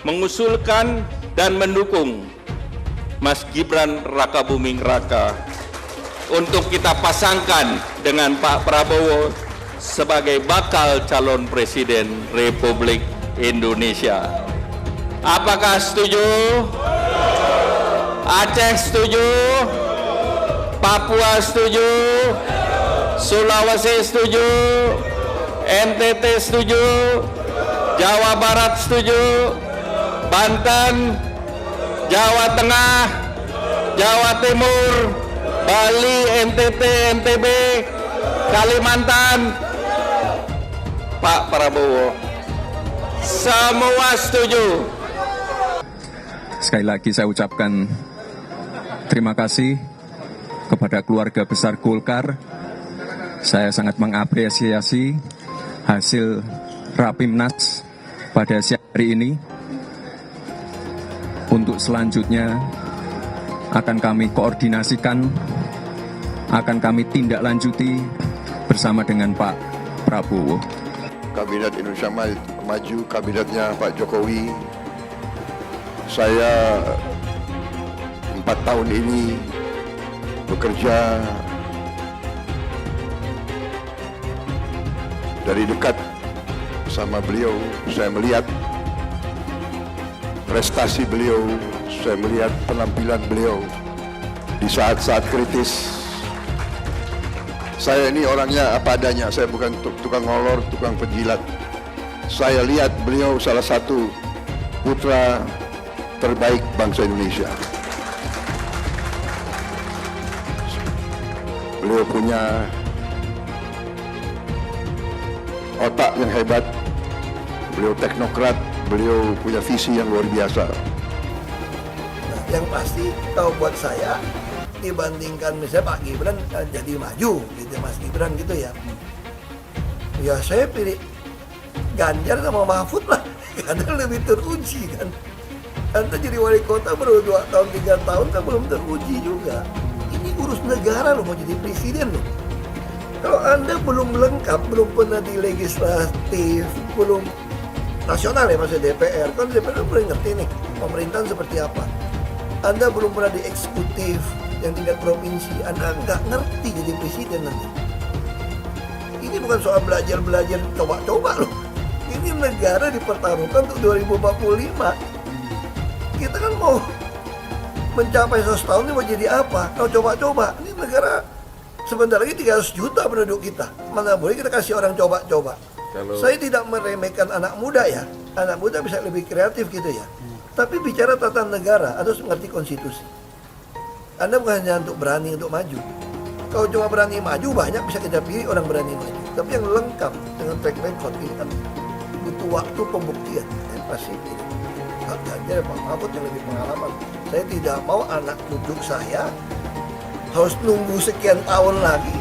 mengusulkan dan mendukung Mas Gibran Rakabuming Raka untuk kita pasangkan dengan Pak Prabowo sebagai bakal calon Presiden Republik Indonesia. Apakah setuju? Aceh setuju? Papua setuju? Sulawesi setuju? NTT setuju? Jawa Barat setuju? Banten, Jawa Tengah, Jawa Timur, Bali, NTT, NTB, Kalimantan, Pak Prabowo, semua setuju. Sekali lagi saya ucapkan terima kasih kepada keluarga besar Golkar. Saya sangat mengapresiasi hasil Rapimnas pada siang hari ini. Untuk selanjutnya akan kami koordinasikan, akan kami tindak lanjuti bersama dengan Pak Prabowo. Kabinet Indonesia Maju, kabinetnya Pak Jokowi, saya 4 tahun ini bekerja dari dekat bersama beliau. Saya melihat prestasi beliau, saya melihat penampilan beliau di saat-saat kritis. Saya ini orangnya apa adanya, saya bukan tukang ngolor, tukang penjilat. Saya lihat beliau salah satu putra terbaik bangsa Indonesia. Beliau punya otak yang hebat, beliau teknokrat, beliau punya visi yang luar biasa. Nah, yang pasti kalau buat saya dibandingkan misalnya Pak Gibran jadi maju gitu, Mas Gibran gitu ya. Ya saya pilih Ganjar sama Mahfud lah, karena lebih teruji kan. Anda jadi wali kota baru 2 tahun 3 tahun kan belum teruji juga. Ini urus negara loh, mau jadi presiden loh. Kalau Anda belum lengkap, belum pernah di legislatif, belum nasional ya maksudnya DPR, kan DPR belum ngerti nih pemerintahan seperti apa. Anda belum pernah di eksekutif yang tingkat provinsi, Anda nggak ngerti jadi presiden nanti. Ini bukan soal belajar coba-coba loh. Ini negara dipertaruhkan untuk 2045. Kita kan mau mencapai 100 tahun ini mau jadi apa? Kalau coba-coba, ini negara sebentar lagi 300 juta penduduk kita. Mana boleh kita kasih orang coba-coba. Saya tidak meremehkan anak muda ya. Anak muda bisa lebih kreatif gitu ya. Tapi bicara tata negara, harus mengerti konstitusi. Anda bukan hanya untuk berani untuk maju. Kalau cuma berani maju, banyak bisa kita pilih orang berani maju. Tapi yang lengkap dengan track record ini kan butuh waktu pembuktian. Yang pasti ini. Pak Ganjar, Pak Mahfud yang lebih pengalaman. Saya tidak mau anak cucu saya harus nunggu sekian tahun lagi.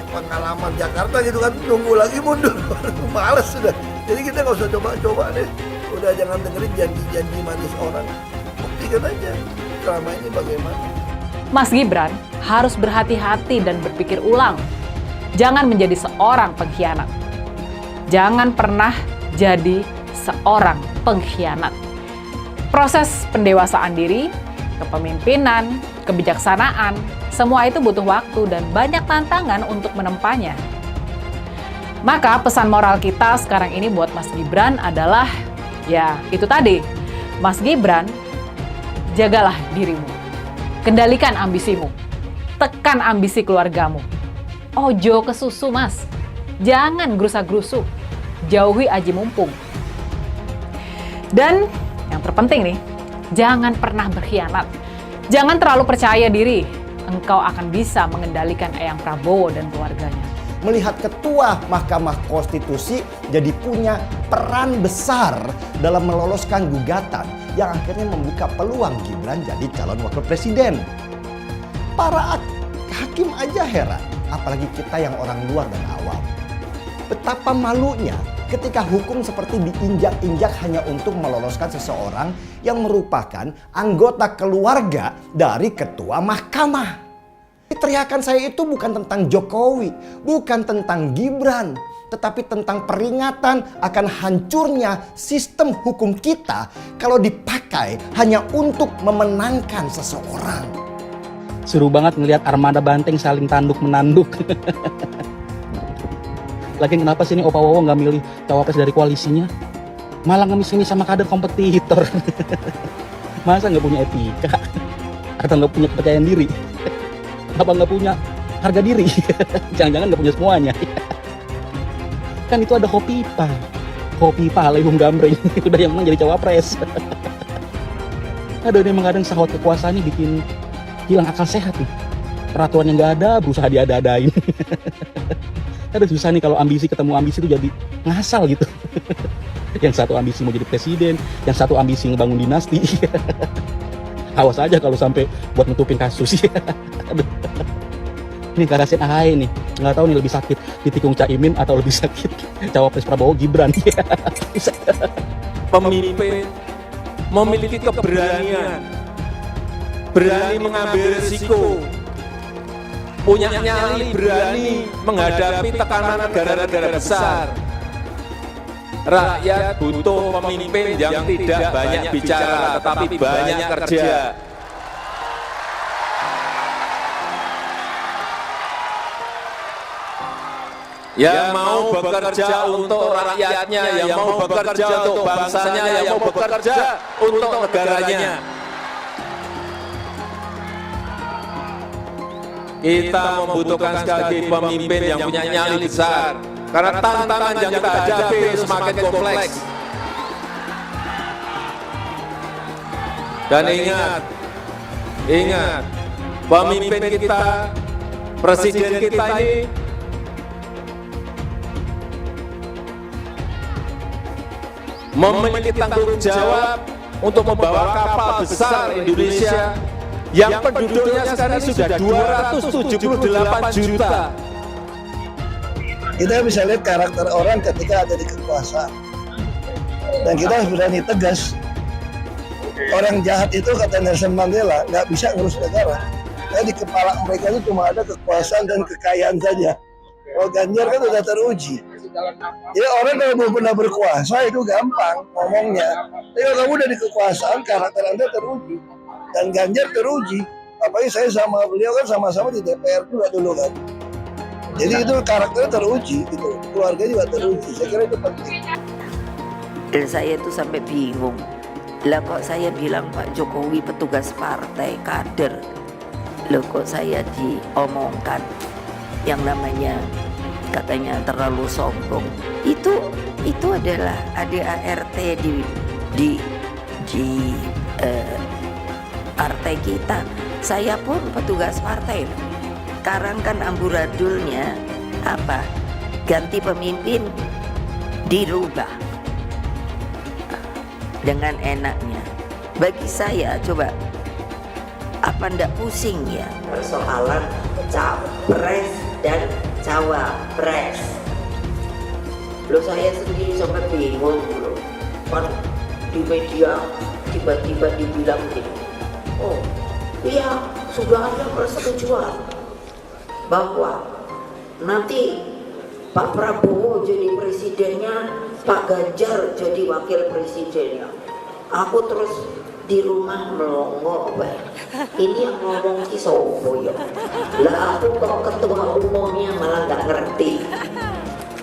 Pengalaman Jakarta gitu kan, nunggu lagi mundur. Males sudah. Jadi kita nggak usah coba-coba deh. Udah jangan dengerin janji-janji manis orang. Buktikan aja selama ini bagaimana. Mas Gibran harus berhati-hati dan berpikir ulang. Jangan menjadi seorang pengkhianat. Jangan pernah jadi seorang pengkhianat. Proses pendewasaan diri, kepemimpinan, kebijaksanaan, semua itu butuh waktu dan banyak tantangan untuk menempanya. Maka pesan moral kita sekarang ini buat Mas Gibran adalah, ya itu tadi, Mas Gibran, jagalah dirimu, kendalikan ambisimu, tekan ambisi keluargamu. Ojo kesusu mas, jangan gerusa-gerusu, jauhi aji mumpung. Dan yang terpenting nih, jangan pernah berkhianat. Jangan terlalu percaya diri, engkau akan bisa mengendalikan Eyang Prabowo dan keluarganya. Melihat Ketua Mahkamah Konstitusi jadi punya peran besar dalam meloloskan gugatan yang akhirnya membuka peluang Gibran jadi calon wakil presiden. Para hakim aja heran, apalagi kita yang orang luar dan awam. Betapa malunya ketika hukum seperti diinjak-injak hanya untuk meloloskan seseorang yang merupakan anggota keluarga dari ketua mahkamah. Teriakan saya itu bukan tentang Jokowi, bukan tentang Gibran, tetapi tentang peringatan akan hancurnya sistem hukum kita kalau dipakai hanya untuk memenangkan seseorang. Seru banget ngelihat armada banteng saling tanduk-menanduk. Lagian kenapa sih ini Opa Wowo nggak milih cawapres dari koalisinya? Malah ngemis-ngemis sama kader kompetitor. Masa nggak punya etika? Atau nggak punya kepercayaan diri? Apa nggak punya harga diri? Jangan-jangan nggak punya semuanya. Kan itu ada Hopipa Alaikum Gambreng. Udah yang menang jadi cawapres. Aduh, ini mengadang sahwat kekuasaannya bikin hilang akal sehat nih. Peraturan yang nggak ada berusaha diada-adain. Aduh, susah nih kalau ambisi ketemu ambisi itu jadi ngasal gitu. Yang satu ambisi mau jadi presiden, yang satu ambisi ngebangun dinasti. Awas aja kalau sampai buat nutupin kasus. Ini karasin AHY nih, nggak tahu nih lebih sakit ditikung Caimin atau lebih sakit cawapres Prabowo Gibran. Pemimpin memiliki keberanian, berani mengambil risiko, punya nyali, berani menghadapi tekanan negara-negara besar. Rakyat butuh pemimpin yang tidak banyak bicara, tetapi banyak kerja. Yang mau bekerja untuk rakyatnya, yang mau bekerja untuk bangsanya, yang mau bekerja untuk negaranya. Kita membutuhkan sekali lagi pemimpin yang punya nyali besar. Karena tantangan yang kita hadapi semakin kompleks. Dan ingat, pemimpin kita, presiden kita ini memiliki tanggung jawab untuk membawa kapal besar Indonesia yang penduduknya sekarang sudah 278 juta. Kita bisa lihat karakter orang ketika ada di kekuasaan. Dan kita harus berani tegas. Orang jahat itu, kata Nelson Mandela, nggak bisa ngurus negara. Karena di kepala mereka itu cuma ada kekuasaan dan kekayaan saja. Kalau Ganjar kan udah teruji. Jadi orang kalau belum pernah berkuasa itu gampang ngomongnya. Tapi kalau kamu udah di kekuasaan, karakter Anda teruji. Dan Ganjar teruji. Apalagi saya sama beliau kan sama-sama di DPR juga dulu kan. Jadi itu karakternya teruji, gitu. Keluarga juga teruji. Saya kira itu penting. Dan saya tuh sampai bingung. Lah kok saya bilang Pak Jokowi petugas partai, kader. Loh kok saya diomongkan yang namanya katanya terlalu sombong. Itu adalah ADART di partai kita. Saya pun petugas partai. Sekarang kan amburadulnya apa? Ganti pemimpin dirubah dengan enaknya. Bagi saya coba apa ndak pusing ya persoalan capres dan cawapres. Loh saya sendiri sampai bingung loh. Kan di media tiba-tiba dibilang gini, oh iya sudah ada persetujuan bahwa nanti Pak Prabowo jadi presidennya, Pak Ganjar jadi wakil presidennya. Aku terus di rumah melongo, ini yang ngomong ki sopo ya. Lah aku kok ketua umumnya malah nggak ngerti.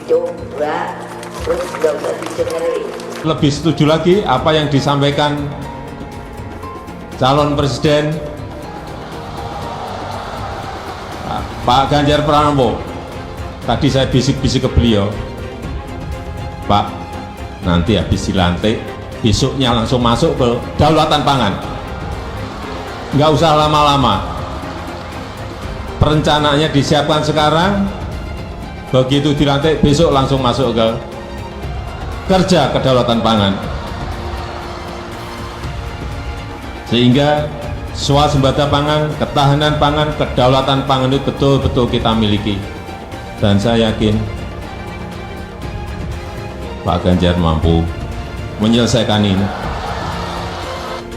Coba terus nggak usah didengerin. Lebih setuju lagi apa yang disampaikan calon presiden Pak Ganjar Pranowo. Tadi saya bisik-bisik ke beliau, Pak, nanti habis dilantik, besoknya langsung masuk ke kedaulatan pangan. Nggak usah lama-lama. Perencanaannya disiapkan sekarang, begitu dilantik besok langsung masuk ke kerja kedaulatan pangan. Sehingga swasembada pangan, ketahanan pangan, kedaulatan pangan itu betul-betul kita miliki. Dan saya yakin Pak Ganjar mampu menyelesaikan ini.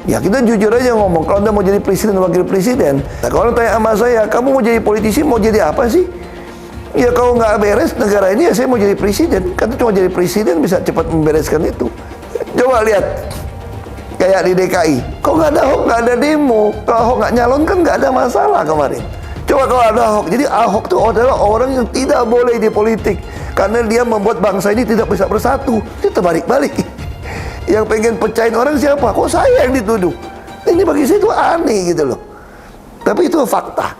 Ya kita jujur aja ngomong, kalau Anda mau jadi presiden dan wakil presiden, nah kalau tanya sama saya, kamu mau jadi politisi, mau jadi apa sih? Ya kalau nggak beres negara ini ya saya mau jadi presiden. Karena cuma jadi presiden bisa cepat membereskan itu. Coba lihat kayak di DKI, kok nggak ada Ahok, nggak ada demo. Kalau Ahok nggak nyalon kan nggak ada masalah kemarin. Coba kalau ada Ahok, jadi Ahok itu adalah orang yang tidak boleh di politik karena dia membuat bangsa ini tidak bisa bersatu. Itu terbalik-balik. Yang pengen pecahin orang siapa? Kok saya yang dituduh? Ini bagi saya itu aneh gitu loh. Tapi itu fakta.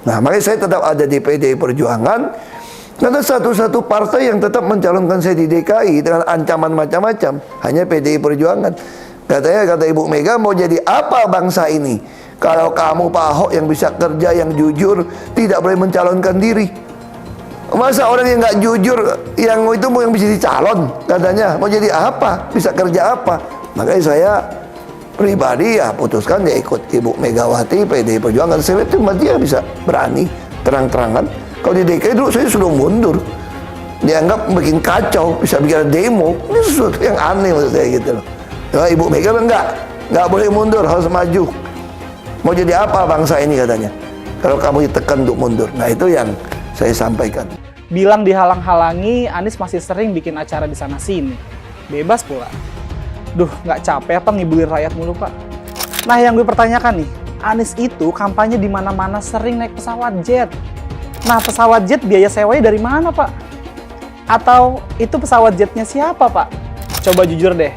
Nah, makanya saya tetap ada di PDI Perjuangan karena satu-satu partai yang tetap mencalonkan saya di DKI dengan ancaman macam-macam hanya PDI Perjuangan. Kata Ibu Mega, mau jadi apa bangsa ini kalau kamu Pak Ahok yang bisa kerja, yang jujur, tidak boleh mencalonkan diri? Masa orang yang nggak jujur yang itu mau yang bisa dicalon? Katanya mau jadi apa, bisa kerja apa? Makanya saya pribadi ya putuskan ya ikut Ibu Megawati PDI Perjuangan. Saya itu dia bisa berani terang-terangan. Kalau di DKI dulu saya sudah mundur, dianggap bikin kacau, bisa bikin demo. Ini sesuatu yang aneh menurut saya gitu loh. Nah, Ibu Mega nggak boleh mundur, harus maju. Mau jadi apa bangsa ini katanya? Kalau kamu ditekan untuk mundur. Nah itu yang saya sampaikan. Bilang dihalang-halangi, Anies masih sering bikin acara di sana-sini. Bebas pula. Duh, nggak capek apa ngibulin rakyat mulu, Pak? Nah, yang gue pertanyakan nih, Anies itu kampanye di mana-mana sering naik pesawat jet. Nah, pesawat jet biaya sewanya dari mana, Pak? Atau itu pesawat jetnya siapa, Pak? Coba jujur deh.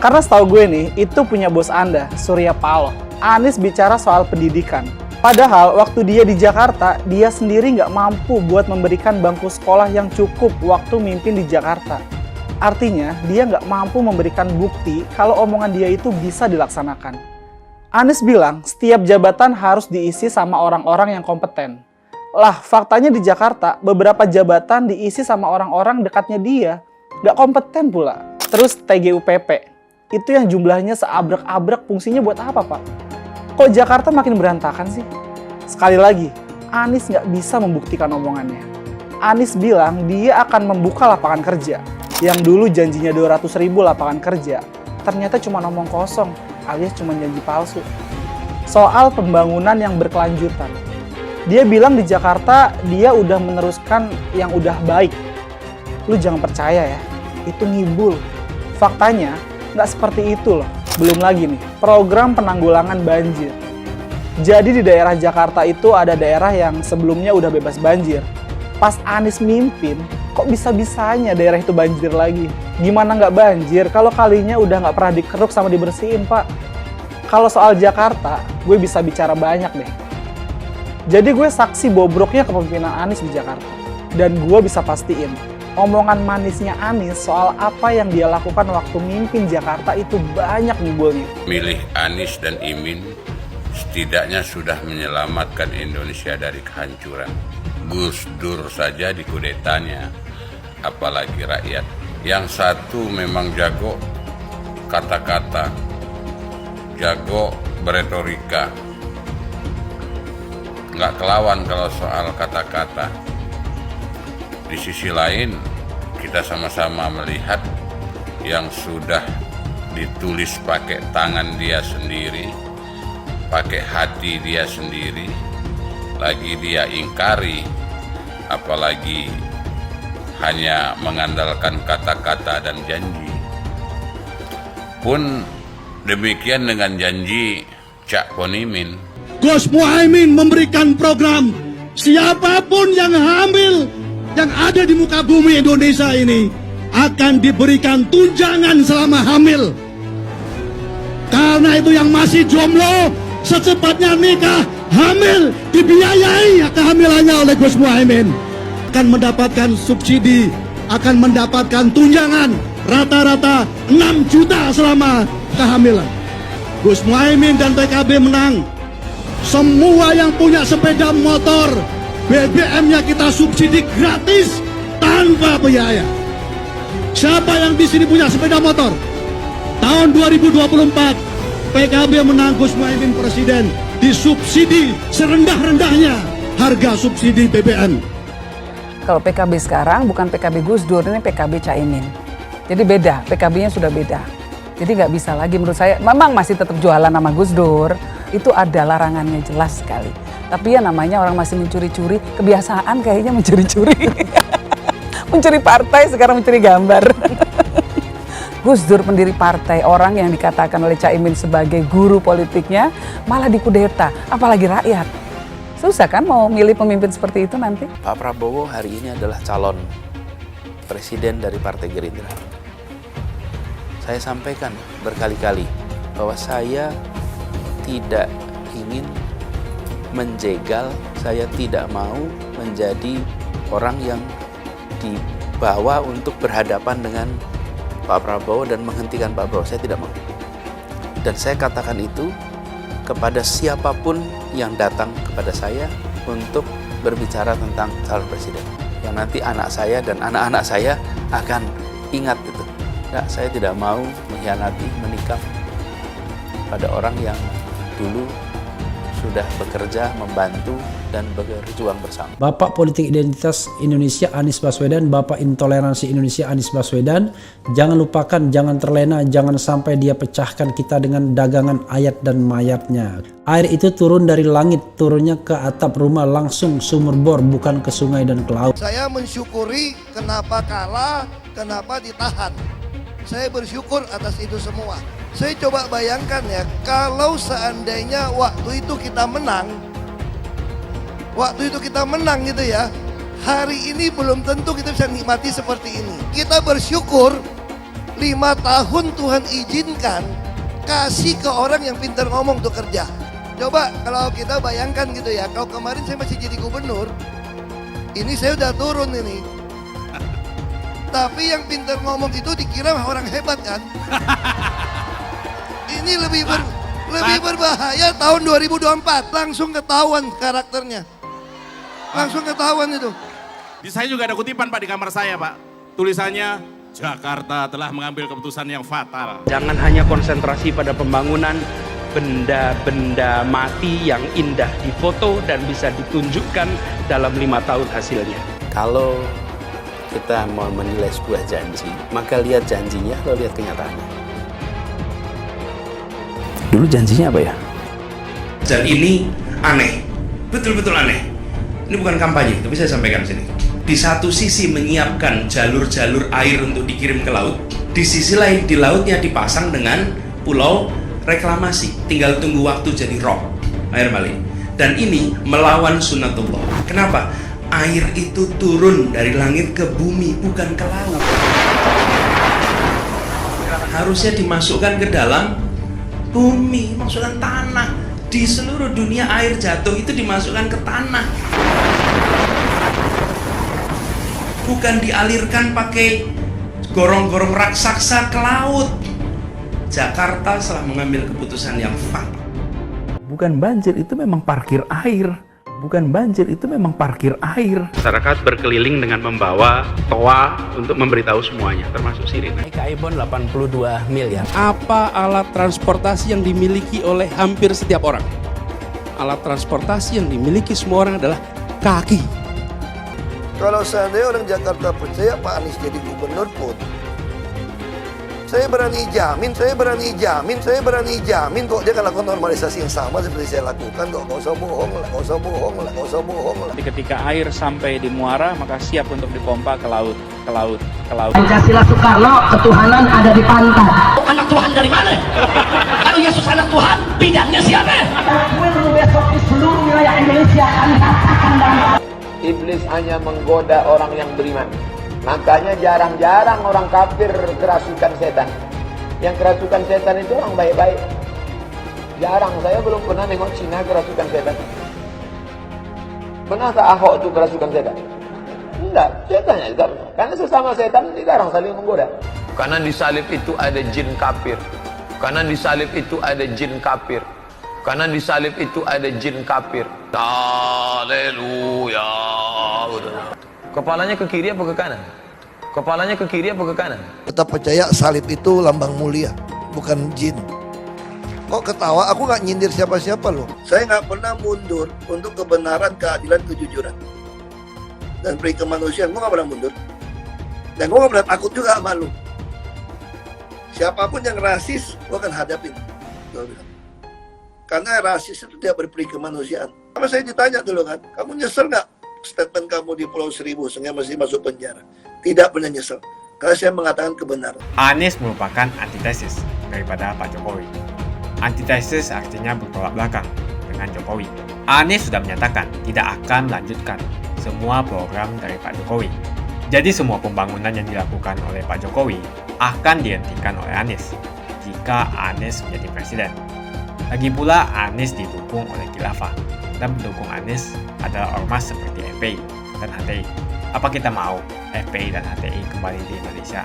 Karena setahu gue nih, itu punya bos Anda, Surya Paloh. Anies bicara soal pendidikan. Padahal waktu dia di Jakarta, dia sendiri nggak mampu buat memberikan bangku sekolah yang cukup waktu mimpin di Jakarta. Artinya, dia nggak mampu memberikan bukti kalau omongan dia itu bisa dilaksanakan. Anies bilang, setiap jabatan harus diisi sama orang-orang yang kompeten. Lah, faktanya di Jakarta, beberapa jabatan diisi sama orang-orang dekatnya dia. Nggak kompeten pula. Terus TGUPP. Itu yang jumlahnya seabrek-abrek, fungsinya buat apa, Pak? Kok Jakarta makin berantakan sih? Sekali lagi, Anies nggak bisa membuktikan omongannya. Anies bilang dia akan membuka lapangan kerja. Yang dulu janjinya 200.000 lapangan kerja, ternyata cuma omong kosong, alias cuma janji palsu. Soal pembangunan yang berkelanjutan. Dia bilang di Jakarta dia udah meneruskan yang udah baik. Lu jangan percaya ya, itu ngibul. Faktanya, nggak seperti itu loh. Belum lagi nih, program penanggulangan banjir. Jadi di daerah Jakarta itu ada daerah yang sebelumnya udah bebas banjir. Pas Anies mimpin, kok bisa-bisanya daerah itu banjir lagi? Gimana nggak banjir kalau kalinya udah nggak pernah dikeruk sama dibersihin, Pak? Kalau soal Jakarta, gue bisa bicara banyak deh. Jadi gue saksi bobroknya kepemimpinan Anies di Jakarta. Dan gue bisa pastiin, omongan manisnya Anies soal apa yang dia lakukan waktu mimpin Jakarta itu banyak ngibulnya. Milih Anies dan Imin setidaknya sudah menyelamatkan Indonesia dari kehancuran. Gus Dur saja dikudetanya, apalagi rakyat. Yang satu memang jago kata-kata, jago beretorika, nggak kelawan kalau soal kata-kata. Di sisi lain, kita sama-sama melihat yang sudah ditulis pakai tangan dia sendiri, pakai hati dia sendiri, lagi dia ingkari, apalagi hanya mengandalkan kata-kata dan janji. Pun demikian dengan janji Cak Ponimin. Gus Muhaimin memberikan program siapapun yang hamil yang ada di muka bumi Indonesia ini akan diberikan tunjangan selama hamil. Karena itu yang masih jomblo secepatnya nikah, hamil, dibiayai kehamilannya oleh Gus Muhaimin. Akan mendapatkan subsidi, akan mendapatkan tunjangan rata-rata 6 juta selama kehamilan. Gus Muhaimin dan PKB menang. Semua yang punya sepeda motor, BBM-nya kita subsidi gratis tanpa biaya. Siapa yang di sini punya sepeda motor? Tahun 2024 PKB menang, Gus Muhaimin presiden, disubsidi serendah-rendahnya harga subsidi BBM. Kalau PKB sekarang bukan PKB Gus Dur, ini PKB Caimin. Jadi beda, PKB-nya sudah beda. Jadi nggak bisa lagi menurut saya, memang masih tetap jualan nama Gus Dur, itu ada larangannya jelas sekali. Tapi ya namanya orang masih mencuri-curi, kebiasaan kayaknya mencuri-curi. Mencuri partai, sekarang mencuri gambar. Gus Dur pendiri partai, orang yang dikatakan oleh Caimin sebagai guru politiknya, malah dikudeta, apalagi rakyat. Susah kan mau milih pemimpin seperti itu nanti? Pak Prabowo hari ini adalah calon presiden dari Partai Gerindra. Saya sampaikan berkali-kali bahwa saya tidak ingin menjegal, saya tidak mau menjadi orang yang dibawa untuk berhadapan dengan Pak Prabowo dan menghentikan Pak Prabowo. Saya tidak mau. Dan saya katakan itu kepada siapapun yang datang kepada saya untuk berbicara tentang calon presiden. Yang nanti anak saya dan anak-anak saya akan ingat itu. Nah, saya tidak mau mengkhianati, menikam pada orang yang dulu sudah bekerja, membantu, dan berjuang bersama. Bapak Politik Identitas Indonesia Anies Baswedan, Bapak Intoleransi Indonesia Anies Baswedan, jangan lupakan, jangan terlena, jangan sampai dia pecahkan kita dengan dagangan ayat dan mayatnya. Air itu turun dari langit, turunnya ke atap rumah langsung sumur bor, bukan ke sungai dan ke laut. Saya mensyukuri kenapa kalah, kenapa ditahan. Saya bersyukur atas itu semua. Saya coba bayangkan ya, kalau seandainya waktu itu kita menang gitu ya, hari ini belum tentu kita bisa nikmati seperti ini. Kita bersyukur 5 tahun Tuhan izinkan kasih ke orang yang pintar ngomong untuk kerja. Coba kalau kita bayangkan gitu ya, kalau kemarin saya masih jadi gubernur, ini saya udah turun ini. Tapi yang pintar ngomong itu dikira orang hebat kan? Ini lebih berbahaya tahun 2024. Langsung ketahuan karakternya. Langsung ketahuan itu. Di saya juga ada kutipan Pak di kamar saya Pak. Tulisannya, Jakarta telah mengambil keputusan yang fatal. Jangan hanya konsentrasi pada pembangunan benda-benda mati yang indah difoto dan bisa ditunjukkan dalam 5 tahun hasilnya. Kalau kita mau menilai sebuah janji, maka lihat janjinya atau lihat kenyataannya. Dulu janjinya apa ya? Dan ini aneh, betul-betul aneh. Ini bukan kampanye, tapi saya sampaikan sini. Di satu sisi menyiapkan jalur-jalur air untuk dikirim ke laut, di sisi lain di lautnya dipasang dengan pulau reklamasi, tinggal tunggu waktu jadi rock, air balik. Dan ini melawan sunnatullah. Kenapa? Air itu turun dari langit ke bumi, bukan ke laut. Harusnya dimasukkan ke dalam bumi, masukkan tanah. Di seluruh dunia air jatuh itu dimasukkan ke tanah. Bukan dialirkan pakai gorong-gorong raksasa ke laut. Jakarta telah mengambil keputusan yang fatal. Bukan banjir, itu memang parkir air. Bukan banjir, itu memang parkir air. Masyarakat berkeliling dengan membawa toa untuk memberitahu semuanya, termasuk sirine. Kaibon 82 miliar. Apa alat transportasi yang dimiliki oleh hampir setiap orang? Alat transportasi yang dimiliki semua orang adalah kaki. Kalau seandainya orang Jakarta percaya Pak Anies jadi gubernur pun, saya berani jamin kok dia akan lakukan normalisasi yang sama seperti saya lakukan kok. Gak usah bohong lah. Tapi ketika air sampai di muara, maka siap untuk dipompa ke laut. Pancasila Soekarno, ketuhanan ada di pantai. Anak Tuhan dari mana? Kalau Yesus anak Tuhan, bidangnya siapa? Besok di seluruh wilayah Indonesia akan katakan dan Iblis hanya menggoda orang yang beriman. Makanya jarang-jarang orang kafir kerasukan setan. Yang kerasukan setan itu orang baik-baik. Jarang, saya belum pernah nengok Cina kerasukan setan. Pernahkah Ahok itu kerasukan setan? Enggak, setannya juga. Karena sesama setan dilarang saling menggoda. Karena di salib itu ada jin kafir. Karena di salib itu ada jin kafir. Karena di salib itu ada jin kafir. Haleluya. Kepalanya ke kiri apa ke kanan? Kepalanya ke kiri apa ke kanan? Tetap percaya salib itu lambang mulia, bukan jin. Kok ketawa? Aku nggak nyindir siapa-siapa loh. Saya nggak pernah mundur untuk kebenaran, keadilan, kejujuran. Dan peri kemanusiaan, gue nggak pernah mundur. Dan gue nggak pernah takut juga sama lu. Siapapun yang rasis, gue akan hadapin. Gue bilang. Karena rasis itu tidak berperi kemanusiaan. Sama saya ditanya dulu kan, kamu nyesel nggak statement kamu di Pulau Seribu sehingga masih masuk penjara? Tidak pernah nyesel, karena saya mengatakan kebenaran. Anies merupakan antitesis daripada Pak Jokowi. Antitesis artinya bertolak belakang dengan Jokowi. Anies sudah menyatakan tidak akan melanjutkan semua program dari Pak Jokowi. Jadi semua pembangunan yang dilakukan oleh Pak Jokowi akan dihentikan oleh Anies jika Anies menjadi presiden. Lagi pula Anies didukung oleh khilafah dan pendukung Anies adalah ormas seperti FPI dan HTI. Apa kita mau FPI dan HTI kembali di Indonesia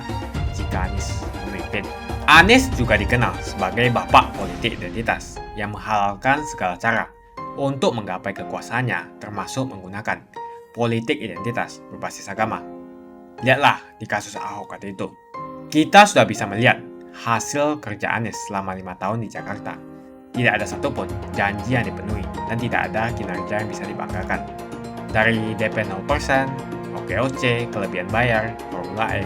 jika Anies memimpin? Anies juga dikenal sebagai bapak politik identitas yang menghalalkan segala cara untuk menggapai kekuasaannya, termasuk menggunakan politik identitas berbasis agama. Lihatlah di kasus Ahok waktu itu. Kita sudah bisa melihat hasil kerja Anies selama 5 tahun di Jakarta. Tidak ada satupun janji yang dipenuhi dan tidak ada kinerja yang bisa dibanggakan. Dari DP 0%, OKOC, kelebihan bayar, Formula E,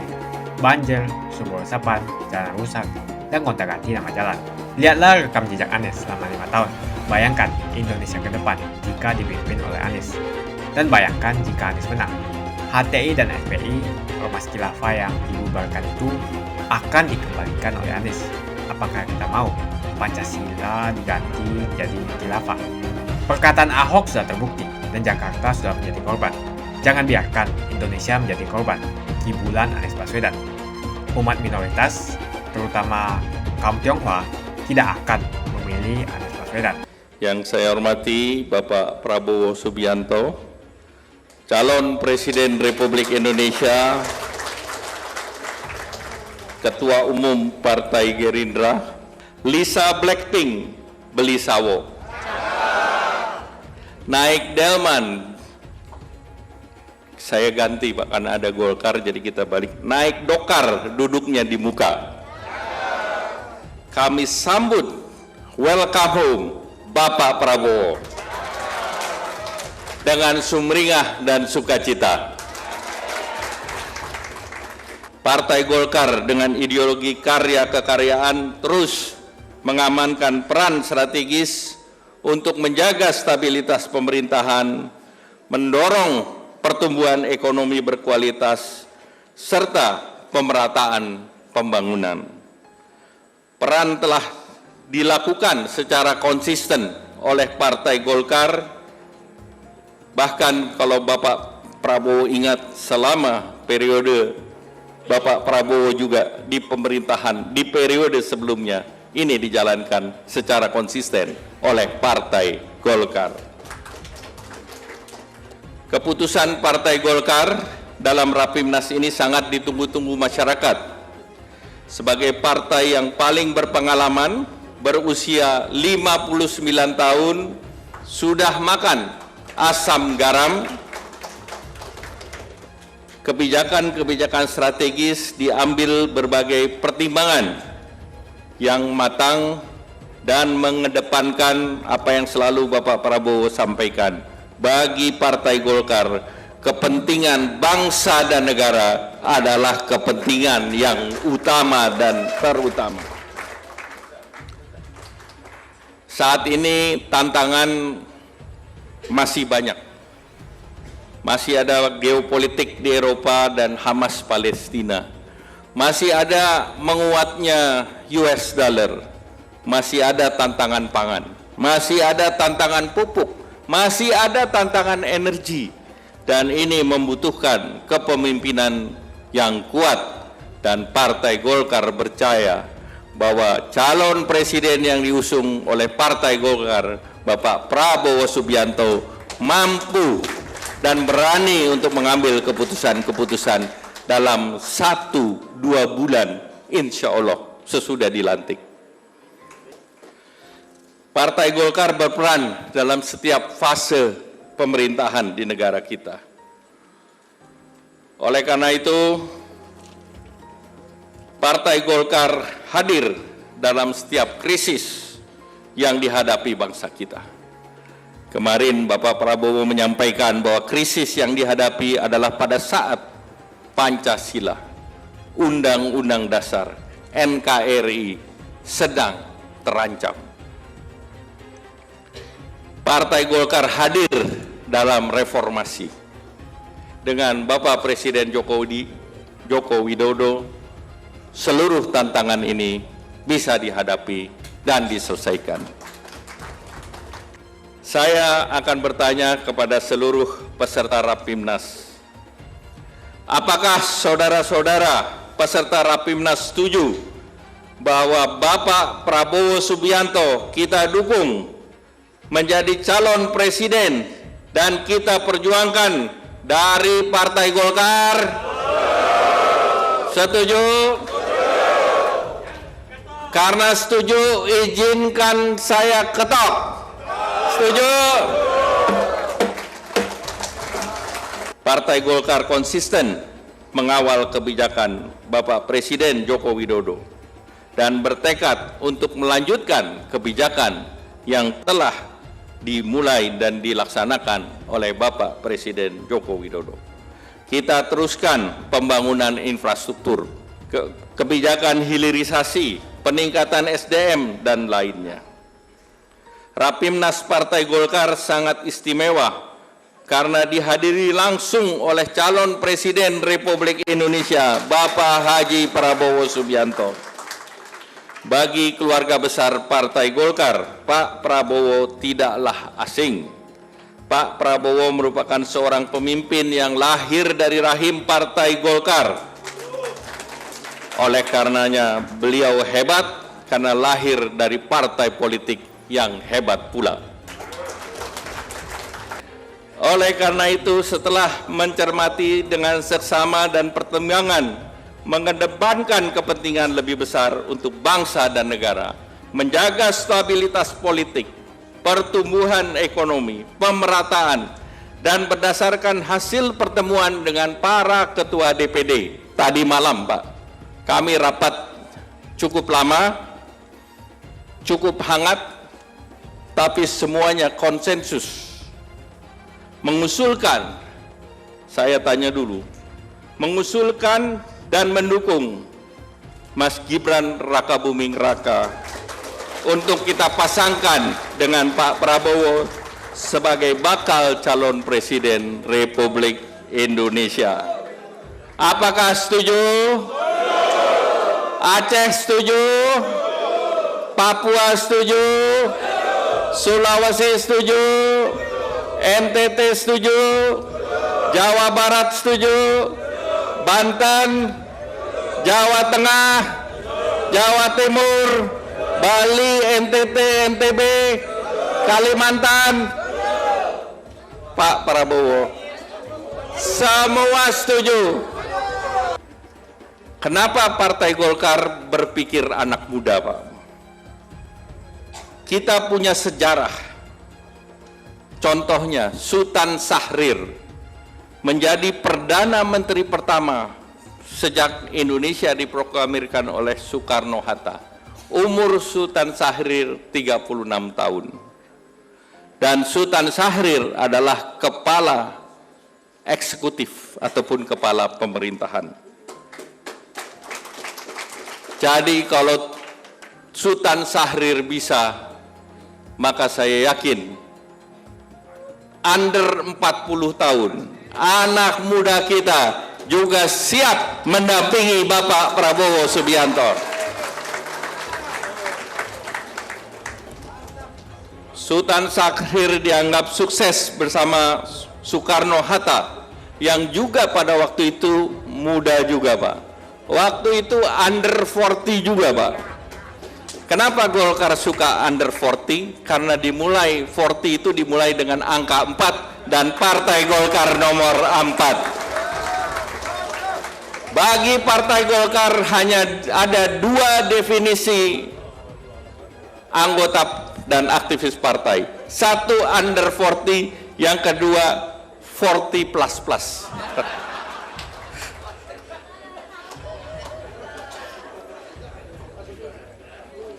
banjir, sumber resapan, jalan rusak, dan gonta-ganti nama jalan. Lihatlah rekam jejak Anies selama 5 tahun. Bayangkan Indonesia ke depan jika dipimpin oleh Anies. Dan bayangkan jika Anies menang. HTI dan FPI, ormas khilafah yang dibubarkan itu akan dikembalikan oleh Anies. Apakah kita mau Pancasila diganti jadi khilafah? Perkataan Ahok sudah terbukti dan Jakarta sudah menjadi korban. Jangan biarkan Indonesia menjadi korban kibulan Anies Baswedan. Umat minoritas, terutama kaum Tionghoa, tidak akan memilih Anies Baswedan. Yang saya hormati Bapak Prabowo Subianto, calon Presiden Republik Indonesia, Ketua Umum Partai Gerindra, Lisa Blackpink beli sawo, naik delman, saya ganti Pak karena ada Golkar jadi kita balik, naik dokar duduknya di muka. Kami sambut, welcome home Bapak Prabowo dengan sumringah dan sukacita. Partai Golkar dengan ideologi karya kekaryaan terus mengamankan peran strategis untuk menjaga stabilitas pemerintahan, mendorong pertumbuhan ekonomi berkualitas, serta pemerataan pembangunan. Peran telah dilakukan secara konsisten oleh Partai Golkar, bahkan kalau Bapak Prabowo ingat selama periode Bapak Prabowo juga di pemerintahan di periode sebelumnya, ini dijalankan secara konsisten oleh Partai Golkar. Keputusan Partai Golkar dalam Rapimnas ini sangat ditunggu-tunggu masyarakat. Sebagai partai yang paling berpengalaman, berusia 59 tahun, sudah makan asam garam, kebijakan-kebijakan strategis diambil berbagai pertimbangan yang matang dan mengedepankan apa yang selalu Bapak Prabowo sampaikan. Bagi Partai Golkar, kepentingan bangsa dan negara adalah kepentingan yang utama dan terutama. Saat ini tantangan masih banyak. Masih ada geopolitik di Eropa dan Hamas Palestina. Masih ada menguatnya US dollar. Masih ada tantangan pangan. Masih ada tantangan pupuk. Masih ada tantangan energi. Dan ini membutuhkan kepemimpinan yang kuat. Dan Partai Golkar percaya bahwa calon presiden yang diusung oleh Partai Golkar, Bapak Prabowo Subianto, mampu dan berani untuk mengambil keputusan-keputusan dalam 1-2 bulan, insya Allah sesudah dilantik. Partai Golkar berperan dalam setiap fase pemerintahan di negara kita. Oleh karena itu, Partai Golkar hadir dalam setiap krisis yang dihadapi bangsa kita. Kemarin Bapak Prabowo menyampaikan bahwa krisis yang dihadapi adalah pada saat Pancasila, Undang-Undang Dasar, NKRI sedang terancam. Partai Golkar hadir dalam reformasi. Dengan Bapak Presiden Joko Widodo, seluruh tantangan ini bisa dihadapi dan diselesaikan. Saya akan bertanya kepada seluruh peserta Rapimnas, apakah saudara-saudara peserta Rapimnas setuju bahwa Bapak Prabowo Subianto kita dukung menjadi calon presiden dan kita perjuangkan dari Partai Golkar? Setuju? Karena setuju, izinkan saya ketok. Setuju? Partai Golkar konsisten mengawal kebijakan Bapak Presiden Joko Widodo dan bertekad untuk melanjutkan kebijakan yang telah dimulai dan dilaksanakan oleh Bapak Presiden Joko Widodo. Kita teruskan pembangunan infrastruktur, kebijakan hilirisasi, peningkatan SDM, dan lainnya. Rapimnas Partai Golkar sangat istimewa karena dihadiri langsung oleh calon Presiden Republik Indonesia, Bapak Haji Prabowo Subianto. Bagi keluarga besar Partai Golkar, Pak Prabowo tidaklah asing. Pak Prabowo merupakan seorang pemimpin yang lahir dari rahim Partai Golkar. Oleh karenanya, beliau hebat karena lahir dari partai politik yang hebat pula. Oleh karena itu, setelah mencermati dengan seksama dan pertimbangan, mengedepankan kepentingan lebih besar untuk bangsa dan negara, menjaga stabilitas politik, pertumbuhan ekonomi, pemerataan, dan berdasarkan hasil pertemuan dengan para ketua DPD tadi malam, Pak, kami rapat cukup lama, cukup hangat, tapi semuanya konsensus mengusulkan, saya tanya dulu, mengusulkan dan mendukung Mas Gibran Rakabuming Raka untuk kita pasangkan dengan Pak Prabowo sebagai bakal calon Presiden Republik Indonesia. Apakah setuju? Aceh setuju? Papua setuju? Sulawesi setuju? NTT setuju? Jawa Barat setuju? Banten, Jawa Tengah, Jawa Timur, Bali, NTT, NTB, Kalimantan, Pak Prabowo, semua setuju. Kenapa Partai Golkar berpikir anak muda, Pak? Kita punya sejarah. Contohnya, Sultan Syahrir menjadi Perdana Menteri pertama sejak Indonesia diproklamirkan oleh Soekarno-Hatta. Umur Sultan Syahrir 36 tahun. Dan Sultan Syahrir adalah kepala eksekutif ataupun kepala pemerintahan. Jadi kalau Sultan Syahrir bisa, maka saya yakin under 40 tahun anak muda kita juga siap mendampingi Bapak Prabowo Subianto. Sultan Syahrir dianggap sukses bersama Soekarno-Hatta yang juga pada waktu itu muda juga, Pak. Waktu itu under 40 juga, Pak. Kenapa Golkar suka under 40? Karena dimulai 40 itu dimulai dengan angka 4 dan Partai Golkar nomor 4. Bagi Partai Golkar hanya ada dua definisi anggota dan aktivis partai. Satu under 40, yang kedua 40++.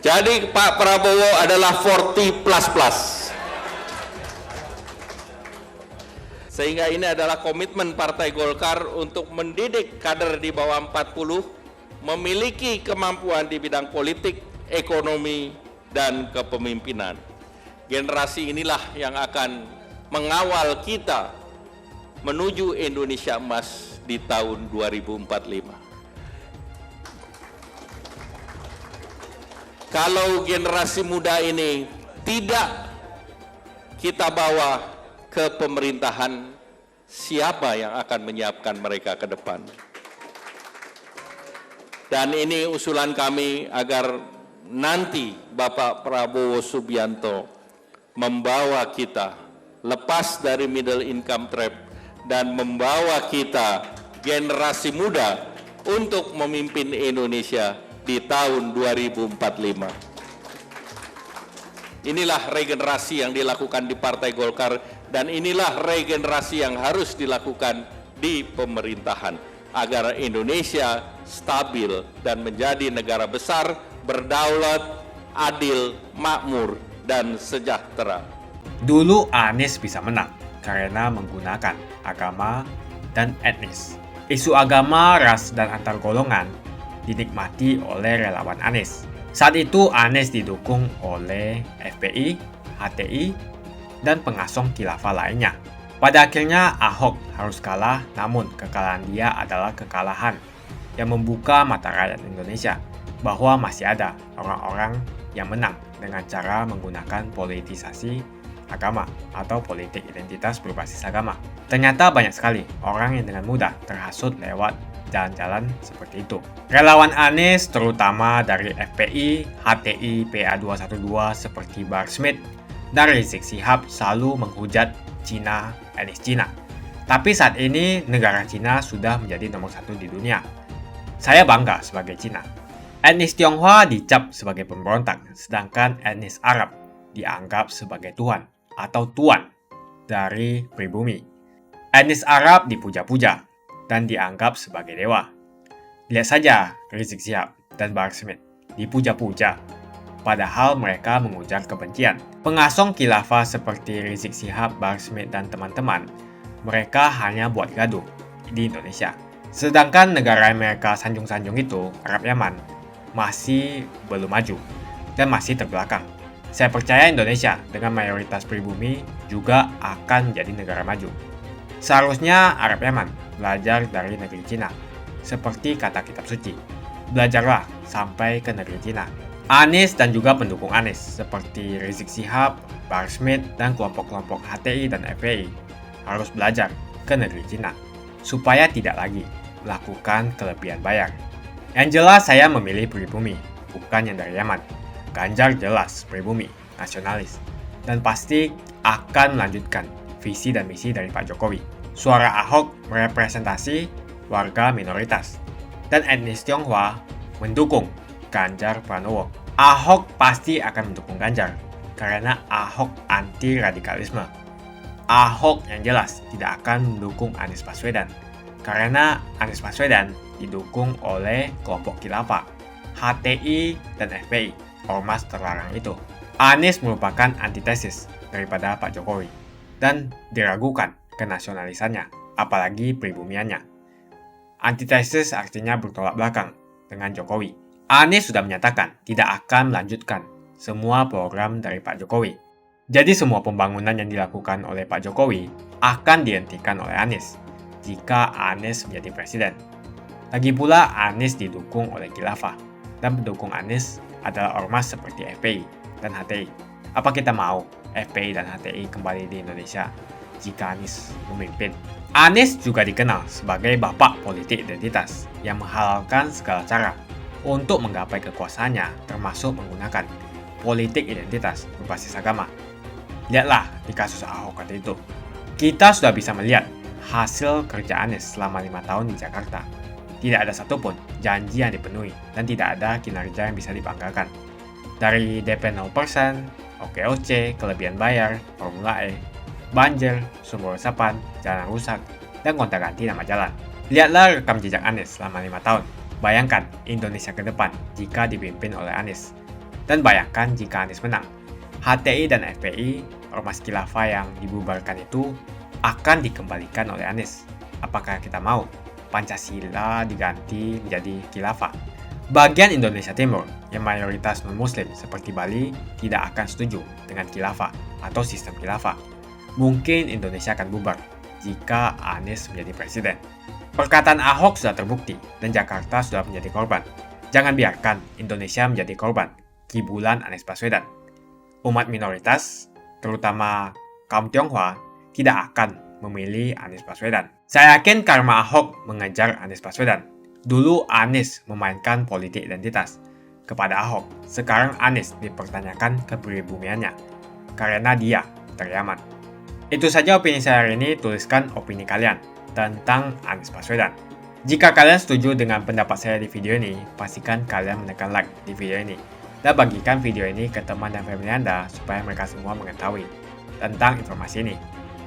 Jadi Pak Prabowo adalah 40++. Sehingga ini adalah komitmen Partai Golkar untuk mendidik kader di bawah 40, memiliki kemampuan di bidang politik, ekonomi, dan kepemimpinan. generasi inilah yang akan mengawal kita menuju Indonesia emas di tahun 2045. Kalau generasi muda ini tidak kita bawa ke pemerintahan, siapa yang akan menyiapkan mereka ke depan? Dan ini usulan kami agar nanti Bapak Prabowo Subianto membawa kita lepas dari middle income trap dan membawa kita generasi muda untuk memimpin Indonesia di tahun 2045. Inilah regenerasi yang dilakukan di Partai Golkar dan inilah regenerasi yang harus dilakukan di pemerintahan agar Indonesia stabil dan menjadi negara besar, berdaulat, adil, makmur, dan sejahtera. Dulu Anies bisa menang karena menggunakan agama dan etnis. Isu agama, ras, dan antar golongan dinikmati oleh relawan Anies. Saat itu Anies didukung oleh FPI, HTI, dan pengasong khilafah lainnya. Pada akhirnya Ahok harus kalah, namun kekalahan dia adalah kekalahan yang membuka mata rakyat Indonesia bahwa masih ada orang-orang yang menang dengan cara menggunakan politisasi agama atau politik identitas berbasis agama. Ternyata banyak sekali orang yang dengan mudah terhasut lewat jalan-jalan seperti itu. Relawan Anies terutama dari FPI, HTI, PA212 seperti Bahar Smith dan Rizik Syihab selalu menghujat Cina, etnis Cina. Tapi saat ini negara Cina sudah menjadi nomor 1 di dunia. Saya bangga sebagai Cina. Etnis Tionghoa dicap sebagai pemberontak, sedangkan etnis Arab dianggap sebagai Tuhan atau tuan dari pribumi. Etnis Arab dipuja-puja dan dianggap sebagai dewa. Lihat saja Rizik Syihab dan Bahar Smith dipuja-puja, padahal mereka mengujar kebencian. Pengasong khilafah seperti Rizik Syihab, Bahar Smith, dan teman-teman, mereka hanya buat gaduh di Indonesia. Sedangkan negara yang mereka sanjung-sanjung itu, Arab Yaman, masih belum maju dan masih terbelakang. Saya percaya Indonesia dengan mayoritas pribumi juga akan menjadi negara maju. Seharusnya Arab Yaman belajar dari negeri Cina, seperti kata kitab suci. Belajarlah sampai ke negeri Cina. Anies dan juga pendukung Anies, seperti Rizik Syihab, Bahar Smith, dan kelompok-kelompok HTI dan FPI, harus belajar ke negeri Cina, supaya tidak lagi melakukan kelebihan bayar. Yang jelas saya memilih pribumi, bukan yang dari Yaman. Ganjar jelas pribumi, nasionalis, dan pasti akan melanjutkan visi dan misi dari Pak Jokowi. Suara Ahok merepresentasi warga minoritas, dan etnis Tionghoa mendukung Ganjar Pranowo. Ahok pasti akan mendukung Ganjar, karena Ahok anti radikalisme. Ahok yang jelas tidak akan mendukung Anies Baswedan, karena Anies Baswedan didukung oleh kelompok khilafah, HTI, dan FPI, ormas terlarang itu. Anies merupakan antitesis daripada Pak Jokowi, dan diragukan kenasionalisannya, apalagi pribumiannya. Antitesis artinya bertolak belakang dengan Jokowi. Anies sudah menyatakan tidak akan melanjutkan semua program dari Pak Jokowi. Jadi semua pembangunan yang dilakukan oleh Pak Jokowi akan dihentikan oleh Anies jika Anies menjadi presiden. Lagi pula Anies didukung oleh khilafah, dan pendukung Anies adalah ormas seperti FPI dan HTI. Apa kita mau FPI dan HTI kembali di Indonesia jika Anies memimpin? Anies juga dikenal sebagai bapak politik identitas yang menghalalkan segala cara untuk menggapai kekuasaannya, termasuk menggunakan politik identitas berbasis agama. Lihatlah di kasus Ahok kali itu. Kita sudah bisa melihat hasil kerja Anies selama 5 tahun di Jakarta. Tidak ada satupun janji yang dipenuhi dan tidak ada kinerja yang bisa dibanggakan. Dari DP 0%, OKOC, kelebihan bayar, Formula E, banjir, sumber resapan, jalan rusak, dan gonta-ganti nama jalan. Lihatlah rekam jejak Anies selama 5 tahun. Bayangkan Indonesia ke depan jika dipimpin oleh Anies. Dan bayangkan jika Anies menang. HTI dan FPI, ormas khilafah yang dibubarkan itu, akan dikembalikan oleh Anies. Apakah kita mau Pancasila diganti menjadi khilafah? Bagian Indonesia Timur yang mayoritas non-muslim seperti Bali tidak akan setuju dengan khilafah atau sistem khilafah. Mungkin Indonesia akan bubar jika Anies menjadi presiden. Perkataan Ahok sudah terbukti dan Jakarta sudah menjadi korban. Jangan biarkan Indonesia menjadi korban kibulan Anies Baswedan. Umat minoritas, terutama kaum Tionghoa, tidak akan memilih Anies Baswedan. Saya yakin karma Ahok mengejar Anies Baswedan. Dulu Anies memainkan politik identitas kepada Ahok. Sekarang Anies dipertanyakan kepribumiannya karena dia teriaman. Itu saja opini saya hari ini. Tuliskan opini kalian tentang Anies Baswedan. Jika kalian setuju dengan pendapat saya di video ini, pastikan kalian menekan like di video ini dan bagikan video ini ke teman dan family Anda supaya mereka semua mengetahui tentang informasi ini.